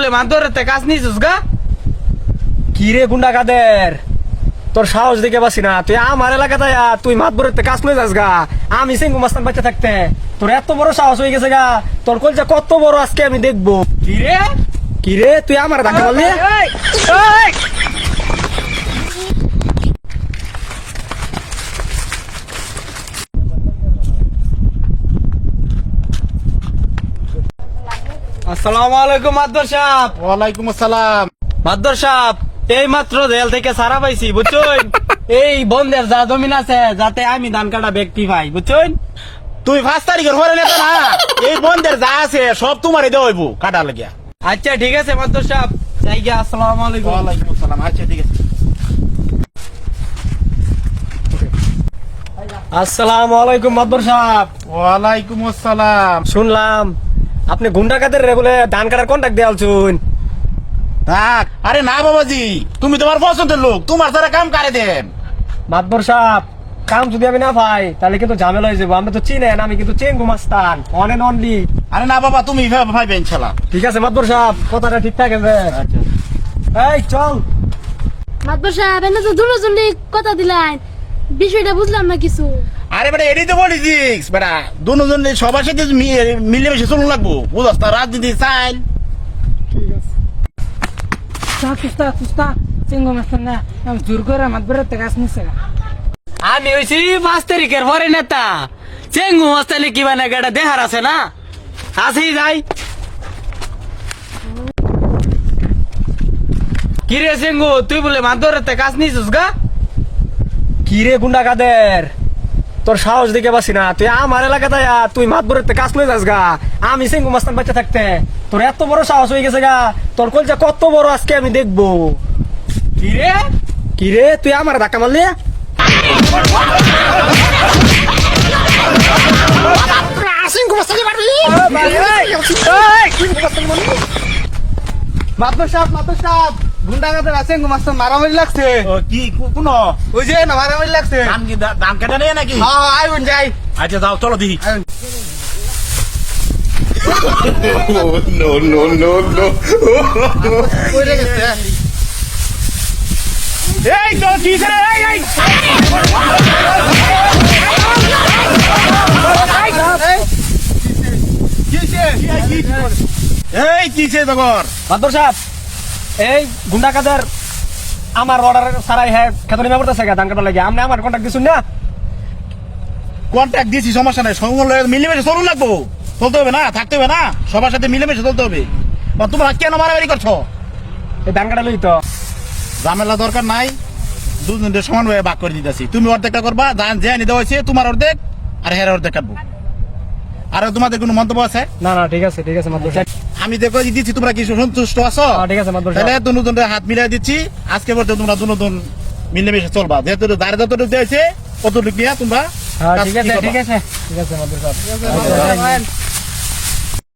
বলে মাদুরেতে কাজ নিছিস গা? কি রে গুন্ডা কাদের, তোর সাহস দেখে পাচ্ছি না। তুই আমার এলাকাতে তুই মাতবরের কাজ নিয়ে যাস গা। আমি সিংহ মাস্তান বাচ্চা থাকতে তোর এত বড় সাহস হয়ে গেছে গা। তোর কলজা কত বড় আজকে আমি দেখবো। কি রে তুই আমার ধাক্কা মারলি? আসসালামু আলাইকুম মাদুর সাহেব। ওয়ালাইকুম আসসালাম। মাদুর সাহেব, এই মাত্র জেল থেকে ছাড়া পাইছি বুঝছেন। এই বন্ধের যা জমিন আছে যাতে আমি ধান কাটা ব্যক্তি পাই বুঝছেন। তুই 5 তারিখের পরে নেতা না, এই বন্ধের যা আছে সব তোমারই দেওয়া হইব কাটা লাগিয়া। আচ্ছা ঠিক আছে মাদুর সাহেব, যাই গিয়া। আসসালামু আলাইকুম। ওয়ালাইকুম আসসালাম। আচ্ছা ঠিক আছে। আসসালামু আলাইকুম মাদবর সাহেব। ওয়ালাইকুম আসসালাম। শুনলাম আপনি গুন্ডা কাদের রে বলে ধান কাটার কন্ট্যাক্ট দেওয়ালছুন। থাক, আরে না বাবাজি, তুমি তোমার পছন্দের লোক, তোমার যারা কাম করে দেন। মাদবর সাহেব, কাম যদি আমি না পাই তাহলে কিন্তু ঝামেলা হয়ে যাবো। আমি তো চিনেন, আমি কিন্তু চেঙ্গু মাস্তান, অন এন্ড অনলি। আরে না বাবা, তুমি ভাইবে ইনশাল্লাহ। ঠিক আছে মাদবর সাহেব, কথাটা ঠিকঠাক আছে। আচ্ছা এই চল। মাতবর সাহেব এনে তো দুজন কথা দিলেন, বিষয়টা বুঝলাম না কিছু। আরে বেটা, এটাই তো পলিটিক্স বেটা। দুজন সবার সাথে মিলেমিশে চলুন লাগবো, বুঝস না? রাজনীতি চাইল। আমি হইছি 5 তারিখের পরে নেতা। চেঙ্গু মাস্তানি কি মানে গাড়া দেহার আছে না, আছেই যাই। কিরে চেঙ্গু, তুই বলে মাদুরেতে কাজ নিছিস গা? কি রে গুন্ডা কাদের, তোর সাহস দেখে পাচ্ছি না। তুই আমার এলাকাতে তুই মাতবরের কাজ নিয়ে যাস গা। আমি সিংহ মাস্তান বাচ্চা থাকতে তোর এত বড় সাহস হয়ে গেছে গা। তোর কলজা কত বড় আজকে আমি দেখবো। কি রে তুই আমার ধাক্কা মারলি? মাদুর সাহেব, গুন্ডা গাদের আছে মাস্তান মারামারি লাগছে। কি কোন ওই যে না মারামারি লাগছে। ধান কি ধান কেটে নেই নাকি? হ্যাঁ আইবন যাই। আচ্ছা যাও, চলো দেখি। no, no, no, no. কইরে গেছে। এই তো কি করে? এই এই কিসে তগর? মাদবর সাহেব, এই গুন্ডা কাদের আমার অর্ডার সারাই হ্যাঁ খেতনি মেমর আছে ধান কাটার লাগে। আপনি আমার কন্ট্যাক্ট দিছুন না? কন্ট্যাক্ট দিয়েছি, সমস্যা নাই। সঙ্গ মিলেমিশে চলুন লাগবো, চলতে হবে না, থাকতে হবে না, সবার সাথে মিলেমিশে চলতে হবে। তোমরা কেন মারামারি করছো? এই ধান কাটা লই তো ঝামেলা দরকার নাই, দুজনের সমান ভাবে ভাগ করে দিতেছি। তুমি অর্ধেকটা করবা, যে নিতে হয়েছে তোমার অর্ধেক, আর হের অর্ধেক কাটবো। আর তোমাদের কোনো মন্তব্য আছে? না না ঠিক আছে মাদবর সাহেব। আমি দেখো দিচ্ছি, তোমরা কি সন্তুষ্ট আছো? ঠিক আছে মাদবর তাহলে সাহেব। দুজনের হাত মিলাই দিচ্ছি। আজকে বলতে তোমরা দুজন মিলেমিশে চলবা। যেহেতু দাঁড়ে যতটুকু দিয়েছে অতটুকু নিয়ে তোমরা হ্যাঁ কাজ ঠিক কি আছে করবা। ঠিক আছে মাদবর সাহেব।